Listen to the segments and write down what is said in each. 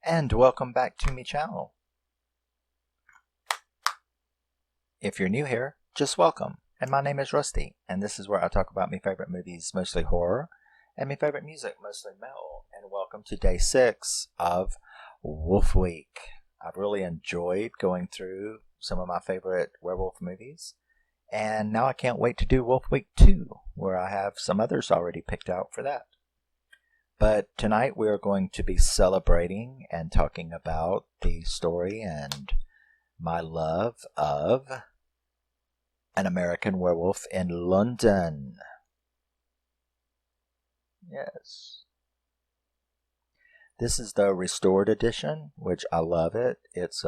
And welcome back to me channel. If you're new here, just welcome. And my name is Rusty, and this is where I talk about my favorite movies, mostly horror, and my favorite music, mostly metal. And welcome to day 6 of Wolf Week. I've really enjoyed going through some of my favorite werewolf movies, and now I can't wait to do Wolf Week 2, where I have some others already picked out for that. But tonight we are going to be celebrating and talking about the story and my love of An American Werewolf in London. Yes. This is the restored edition, which I love it. It's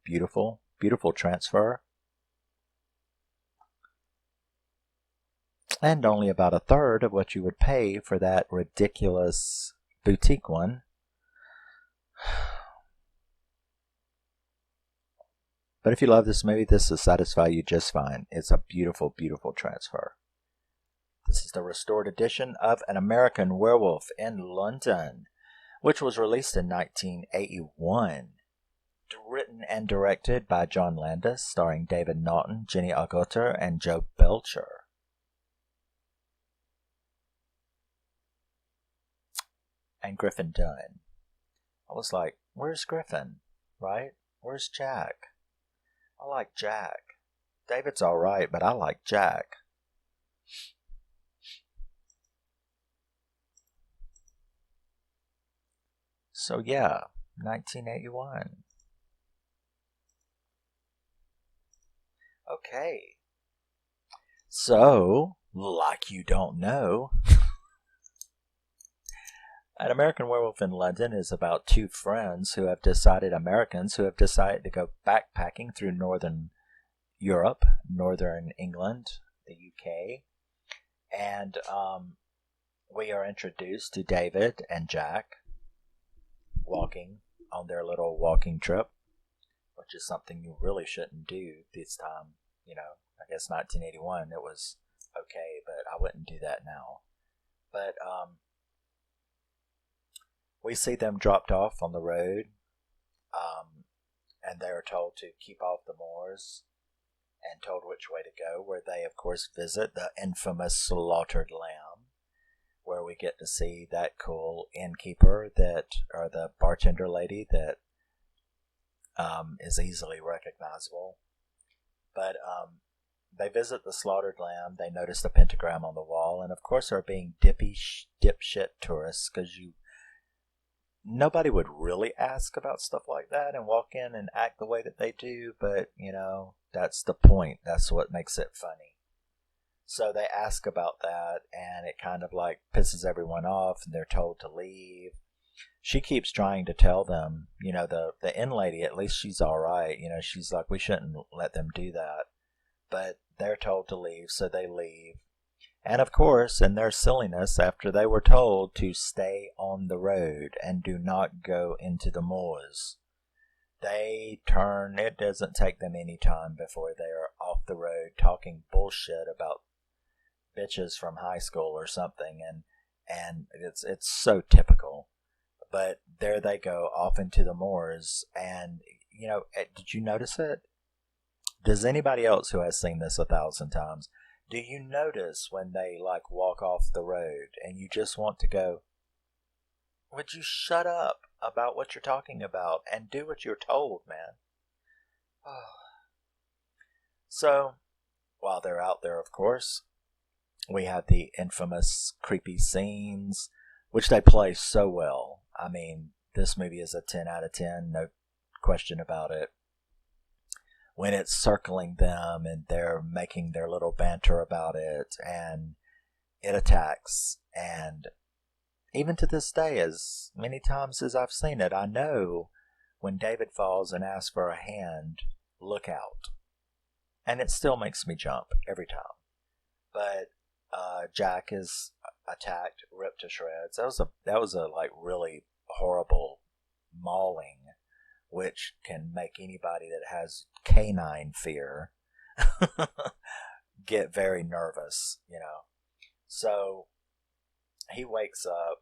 beautiful, beautiful transfer. And only about a third of what you would pay for that ridiculous boutique one. But if you love this movie, this will satisfy you just fine. It's a beautiful, beautiful transfer. This is the restored edition of An American Werewolf in London, which was released in 1981. Written and directed by John Landis, starring David Naughton, Jenny Agutter, and Joe Belcher. And Griffin Dunne. I was like, where's Griffin? Right? Where's Jack? I like Jack. David's alright, but I like Jack. So yeah, 1981. Okay. So, like you don't know, An American Werewolf in London is about two friends Americans who have decided to go backpacking through northern Europe, northern England, the UK. And we are introduced to David and Jack walking on their little walking trip, which is something you really shouldn't do this time. You know, I guess 1981 it was okay, but I wouldn't do that now. But we see them dropped off on the road, and they are told to keep off the moors and told which way to go, where they, of course, visit the infamous Slaughtered Lamb, where we get to see that cool innkeeper or the bartender lady that is easily recognizable. But they visit the Slaughtered Lamb, they notice the pentagram on the wall, and of course are being dipshit tourists, because nobody would really ask about stuff like that and walk in and act the way that they do, but, you know, that's the point. That's what makes it funny. So they ask about that, and it kind of like pisses everyone off, and they're told to leave. She keeps trying to tell them, you know, the inn lady, at least she's all right. You know, she's like, we shouldn't let them do that. But they're told to leave, so they leave. And of course, in their silliness, after they were told to stay on the road and do not go into the moors, they turn. It doesn't take them any time before they are off the road talking bullshit about bitches from high school or something, and it's so typical. But there they go off into the moors, and you know, did you notice it? Does anybody else who has seen this 1,000 times? Do you notice when they like walk off the road and you just want to go, would you shut up about what you're talking about and do what you're told, man? So, while they're out there, of course, we have the infamous creepy scenes, which they play so well. I mean, this movie is a 10 out of 10, no question about it. When it's circling them and they're making their little banter about it, and it attacks. And even to this day, as many times as I've seen it, I know when David falls and asks for a hand, look out. And it still makes me jump every time. But Jack is attacked, ripped to shreds. That was a like really horrible mauling, which can make anybody that has canine fear get very nervous, you know. So he wakes up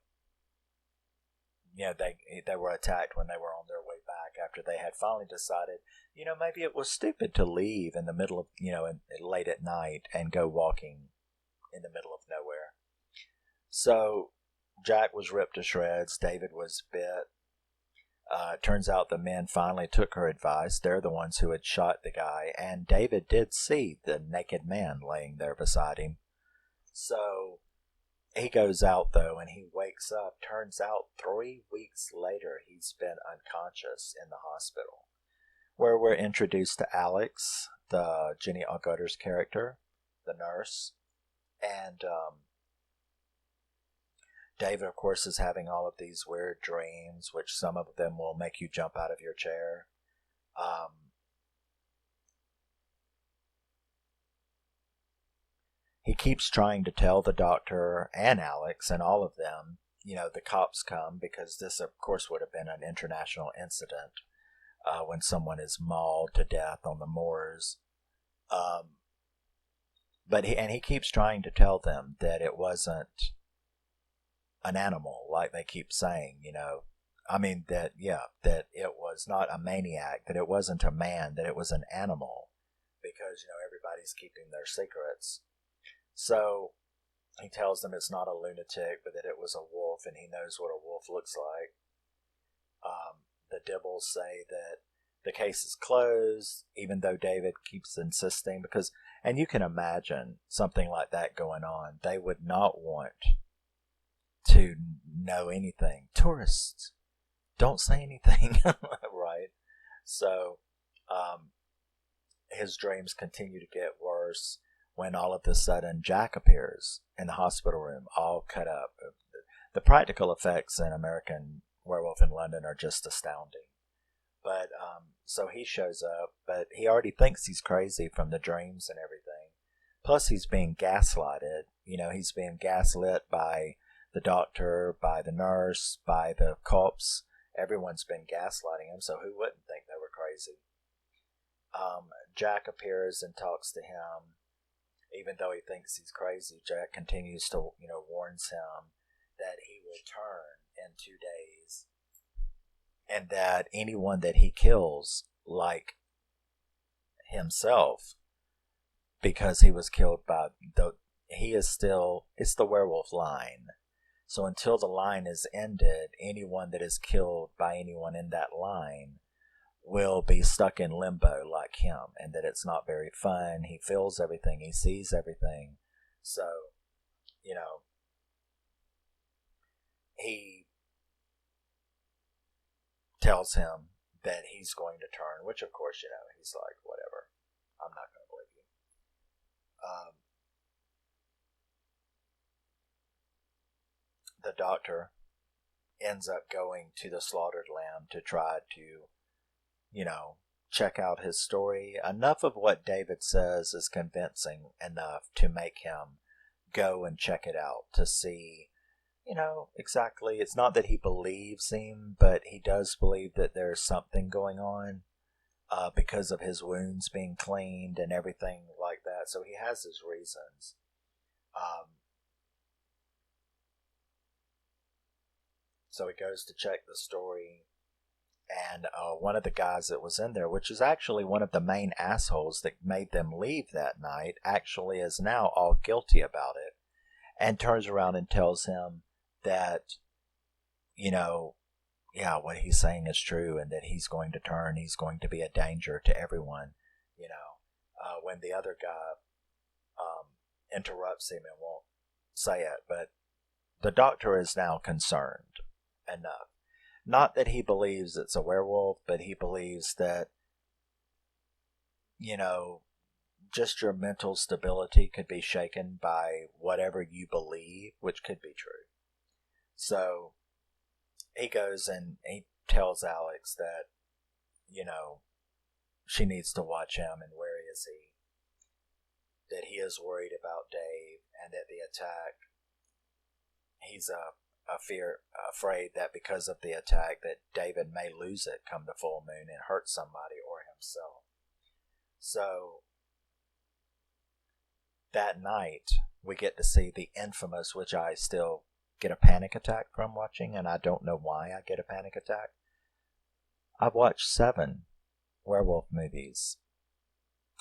they were attacked when they were on their way back after they had finally decided, maybe it was stupid to leave in the middle of, late at night and go walking in the middle of nowhere. So Jack was ripped to shreds. David was bit. Turns out the men finally took her advice. They're the ones who had shot the guy, and David did see the naked man laying there beside him. So he goes out, though, and he wakes up. Turns out 3 weeks later, he's been unconscious in the hospital, where we're introduced to Alex, the Jenny Agutter's character, the nurse, and David, of course, is having all of these weird dreams, which some of them will make you jump out of your chair. He keeps trying to tell the doctor and Alex and all of them, the cops come, because this, of course, would have been an international incident when someone is mauled to death on the moors. But he keeps trying to tell them that it wasn't an animal, like they keep saying, that it was not a maniac, that it wasn't a man, that it was an animal, because, everybody's keeping their secrets. So he tells them it's not a lunatic, but that it was a wolf, and he knows what a wolf looks like. The Dibbles say that the case is closed, even though David keeps insisting, and you can imagine something like that going on. They would not want to know anything. Tourists, don't say anything, right? So his dreams continue to get worse, when all of a sudden Jack appears in the hospital room, all cut up. The practical effects in American Werewolf in London are just astounding. But so he shows up, but he already thinks he's crazy from the dreams and everything. Plus, he's being gaslighted. He's being gaslit by the doctor, by the nurse, by the cops. Everyone's been gaslighting him, so who wouldn't think they were crazy? Jack appears and talks to him. Even though he thinks he's crazy, Jack continues to, warns him that he will turn in 2 days, and that anyone that he kills, like himself, because he was killed by it's the werewolf line. So until the line is ended, anyone that is killed by anyone in that line will be stuck in limbo like him, and that it's not very fun. He feels everything, he sees everything. So, he tells him that he's going to turn, which of course, he's like, whatever, I'm not going to believe you. The doctor ends up going to the slaughtered lamb to try to check out his story. Enough of what David says is convincing enough to make him go and check it out to see, exactly. It's not that he believes him, but he does believe that there's something going on because of his wounds being cleaned and everything like that. So he has his reasons. So he goes to check the story. And one of the guys that was in there, which is actually one of the main assholes that made them leave that night, actually is now all guilty about it, and turns around and tells him that, what he's saying is true, and that he's going to turn, he's going to be a danger to everyone, when the other guy interrupts him and won't say it, but the doctor is now concerned enough. Not that he believes it's a werewolf, but he believes that, just your mental stability could be shaken by whatever you believe, which could be true. So he goes and he tells Alex that, she needs to watch him, and where is he? That he is worried about Dave, and that the attack, he's afraid that because of the attack that David may lose it come the full moon and hurt somebody or himself. So that night we get to see the infamous, which I still get a panic attack from watching, and I don't know why I get a panic attack. I've watched 7 werewolf movies.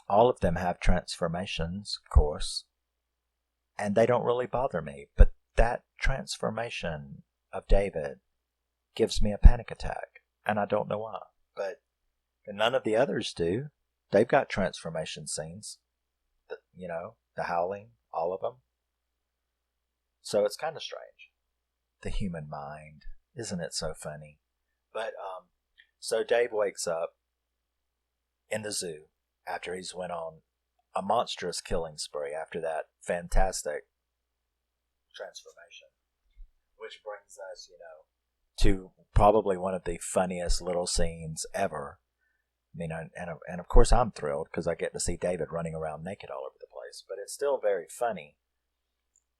All of them have transformations, of course, and they don't really bother me. But that transformation of David gives me a panic attack, and I don't know why. But none of the others do. They've got transformation scenes. The howling, all of them. So it's kind of strange. The human mind. Isn't it so funny? But, so Dave wakes up in the zoo after he's went on a monstrous killing spree after that fantastic transformation. Which brings us, to probably one of the funniest little scenes ever. I mean, and of course I'm thrilled because I get to see David running around naked all over the place. But it's still very funny.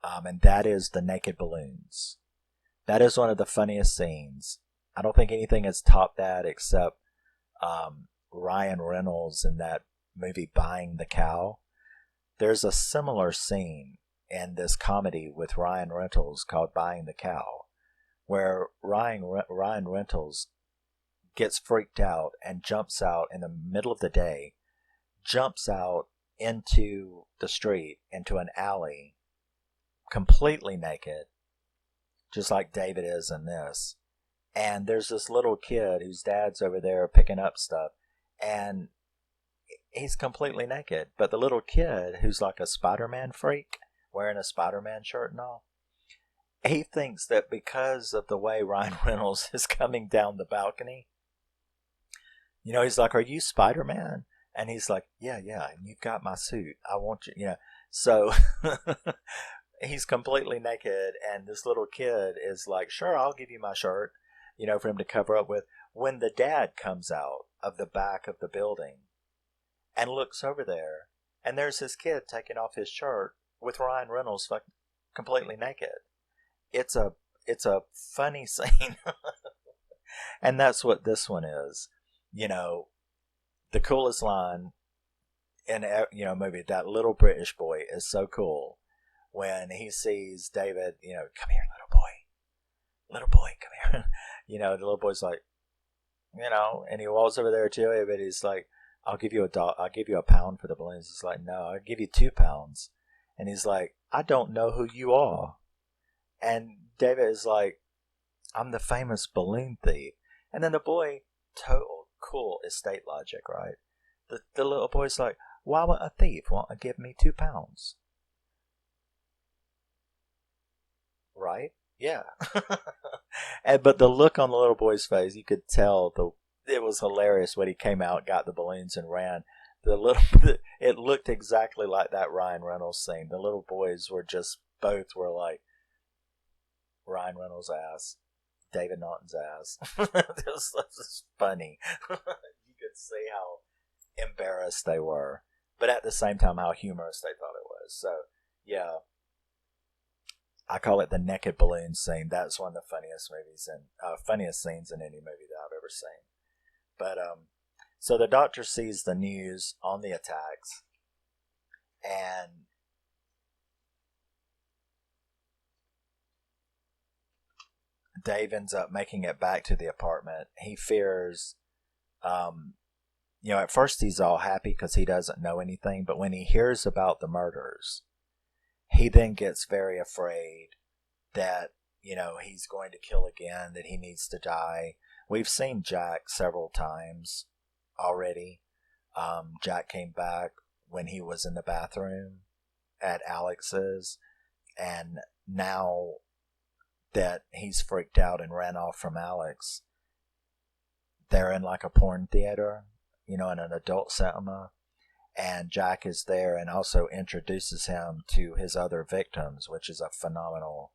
And that is the naked balloons. That is one of the funniest scenes. I don't think anything has topped that except Ryan Reynolds in that movie Buying the Cow. There's a similar scene in this comedy with Ryan Reynolds called Buying the Cow, where Ryan Reynolds gets freaked out and jumps out in the middle of the day, jumps out into the street, into an alley, completely naked, just like David is in this. And there's this little kid whose dad's over there picking up stuff, and he's completely naked. But the little kid, who's like a Spider-Man freak, wearing a Spider-Man shirt and all, he thinks that because of the way Ryan Reynolds is coming down the balcony, he's like, "Are you Spider-Man?" And he's like, yeah, and you've got my suit. I want you, So he's completely naked, and this little kid is like, "Sure, I'll give you my shirt," for him to cover up with. When the dad comes out of the back of the building and looks over there, and there's this kid taking off his shirt with Ryan Reynolds completely naked. It's a funny scene. And that's what this one is. The coolest line in a movie, that little British boy is so cool when he sees David, "Come here, little boy, come here." The little boy's like, and he walks over there to him, and he's like, I'll give you a pound for the balloons. He's like, "No, I'll give you 2 pounds. And he's like, "I don't know who you are." And David is like, "I'm the famous balloon thief." And then the boy, total cool estate logic, right? The little boy's like, "Why would a thief want to give me 2 pounds?" Right? Yeah. But the look on the little boy's face, you could tell it was hilarious when he came out, got the balloons, and ran. It looked exactly like that Ryan Reynolds scene. The little boys both were like Ryan Reynolds' ass, David Naughton's ass. It was funny. You could see how embarrassed they were, but at the same time how humorous they thought it was. So yeah, I call it the naked balloon scene. That's one of the funniest funniest scenes in any movie that I've ever seen. But so the doctor sees the news on the attacks, and Dave ends up making it back to the apartment. He fears, at first he's all happy because he doesn't know anything, but when he hears about the murders, he then gets very afraid that, he's going to kill again, that he needs to die. We've seen Jack several times already. Jack came back when he was in the bathroom at Alex's, and now that he's freaked out and ran off from Alex, they're in like a porn theater, in an adult cinema, and Jack is there and also introduces him to his other victims, which is a phenomenal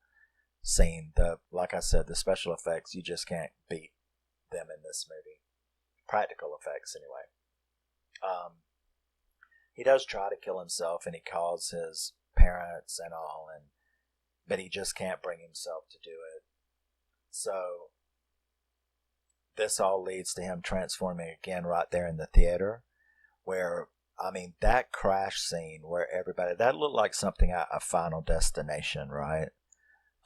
scene. Like I said, the special effects, you just can't beat them in this movie. Practical effects, anyway. He does try to kill himself, and he calls his parents and all, but he just can't bring himself to do it. So this all leads to him transforming again right there in the theater, where, that crash scene where everybody, that looked like something out of Final Destination, right?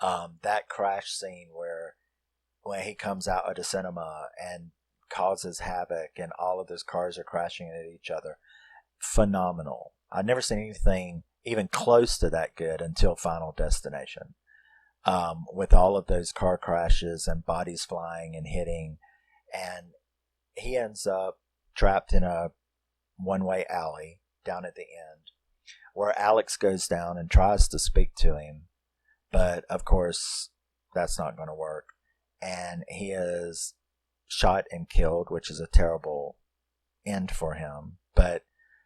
That crash scene where when he comes out of the cinema and causes havoc and all of those cars are crashing at each other, phenomenal. I've never seen anything even close to that good until Final Destination. With all of those car crashes and bodies flying and hitting, and he ends up trapped in a one-way alley down at the end where Alex goes down and tries to speak to him, but of course that's not going to work, and he is shot and killed, which is a terrible end for him, but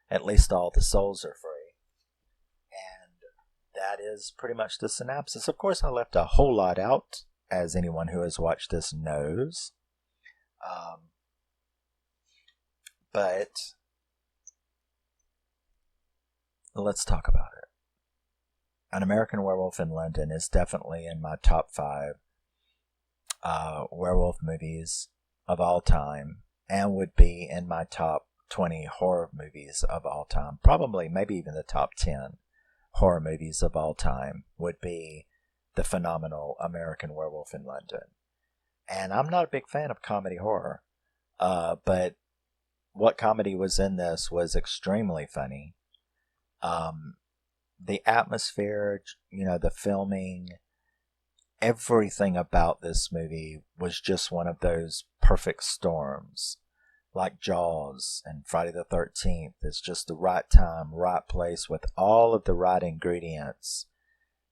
at least all the souls are free. And that is pretty much the synopsis. Of course, I left a whole lot out, as anyone who has watched this knows. But let's talk about it. An American Werewolf in London is definitely in my top 5 werewolf movies of all time, and would be in my top 20 horror movies of all time. Probably, maybe even the top 10 horror movies of all time would be the phenomenal American Werewolf in London. And I'm not a big fan of comedy horror, but what comedy was in this was extremely funny. The atmosphere, the filming, everything about this movie was just one of those perfect storms. Like Jaws and Friday the 13th. It's just the right time, right place with all of the right ingredients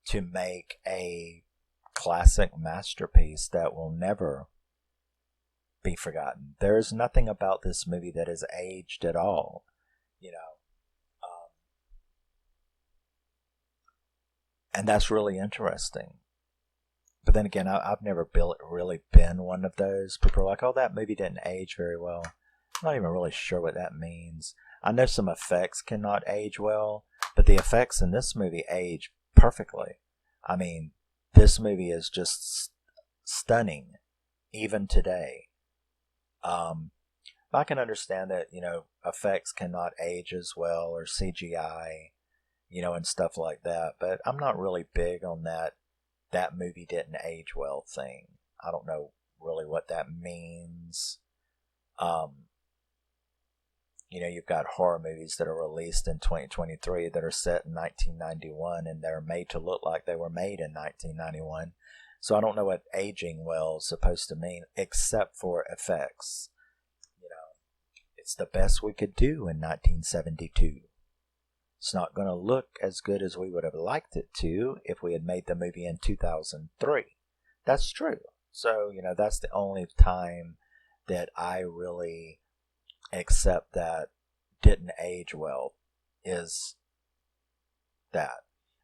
to make a classic masterpiece that will never be forgotten. There is nothing about this movie that has aged at all, and that's really interesting. But then again, I've never really been one of those. People are like, oh, that movie didn't age very well. I'm not even really sure what that means. I know some effects cannot age well, but the effects in this movie age perfectly. I mean, this movie is just stunning, even today. I can understand that, effects cannot age as well, or CGI, and stuff like that, but I'm not really big on that movie didn't age well thing. I don't know really what that means. You've got horror movies that are released in 2023 that are set in 1991 and they're made to look like they were made in 1991. So I don't know what aging well is supposed to mean, except for effects. It's the best we could do in 1972. It's not going to look as good as we would have liked it to if we had made the movie in 2003. That's true. So, that's the only time that I really accept that didn't age well, is that.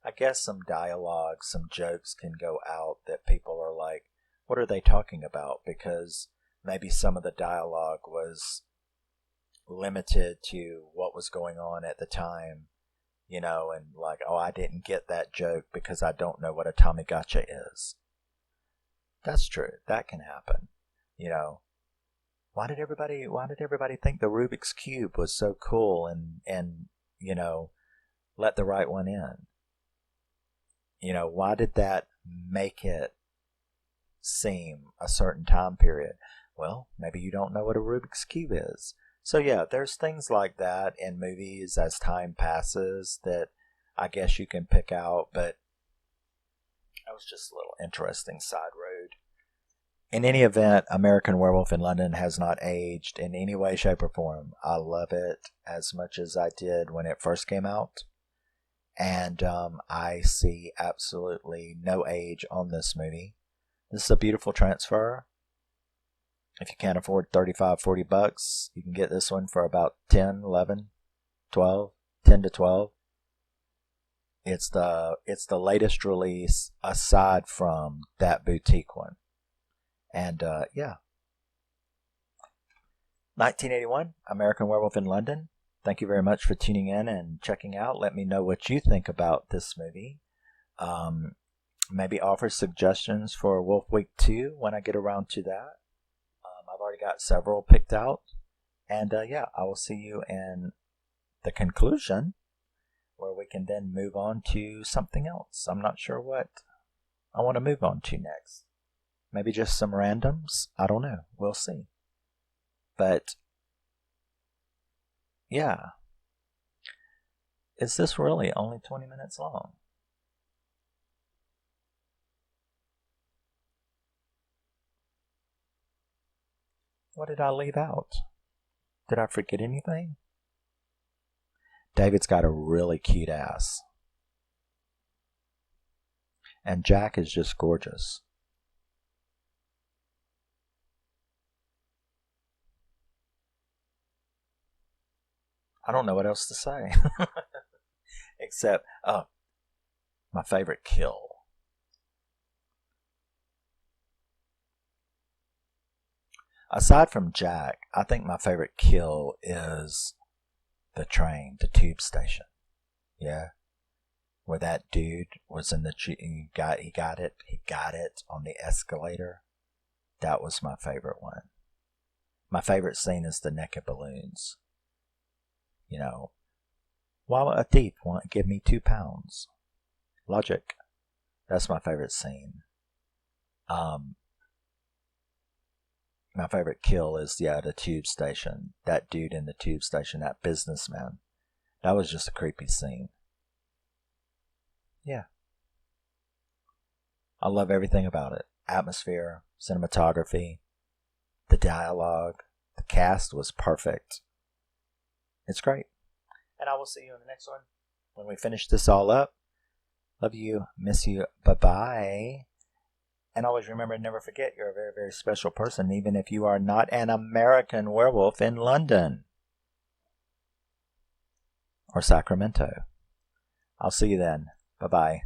I guess some dialogue, some jokes can go out that people are like, what are they talking about? Because maybe some of the dialogue was limited to what was going on at the time, and like, oh, I didn't get that joke because I don't know what a Tommy Gotcha is. That's true. That can happen. Why did everybody think the Rubik's Cube was so cool and let the right one in? Why did that make it seem a certain time period? Well, maybe you don't know what a Rubik's Cube is. So yeah, there's things like that in movies as time passes that I guess you can pick out, but that was just a little interesting side road. In any event, American Werewolf in London has not aged in any way, shape, or form. I love it as much as I did when it first came out. And I see absolutely no age on this movie. This is a beautiful transfer. If you can't afford $35-$40, you can get this one for about 10, 11, 12, 10 to 12. It's the latest release aside from that boutique one. And yeah. 1981, American Werewolf in London. Thank you very much for tuning in and checking out. Let me know what you think about this movie. Maybe offer suggestions for Wolf Week 2 when I get around to that. I've already got several picked out. And yeah, I will see you in the conclusion, where we can then move on to something else. I'm not sure what. I want to move on to next. Maybe just some randoms? I don't know. We'll see. But, yeah. Is this really only 20 minutes long? What did I leave out? Did I forget anything? David's got a really cute ass. And Jack is just gorgeous. I don't know what else to say. Except, my favorite kill. Aside from Jack, I think my favorite kill is the train, the tube station. Yeah. Where that dude was in the he got it on the escalator. That was my favorite one. My favorite scene is the naked balloons. You know, why would a thief want to give me £2? Logic. That's my favorite scene. My favorite kill is, the tube station. That dude in the tube station, that businessman. That was just a creepy scene. Yeah. I love everything about it. Atmosphere, cinematography, the dialogue, the cast was perfect. It's great. And I will see you in the next one when we finish this all up. Love you, miss you, bye-bye. And always remember, never forget, you're a very, very special person, even if you are not an American werewolf in London or Sacramento. I'll see you then. Bye-bye.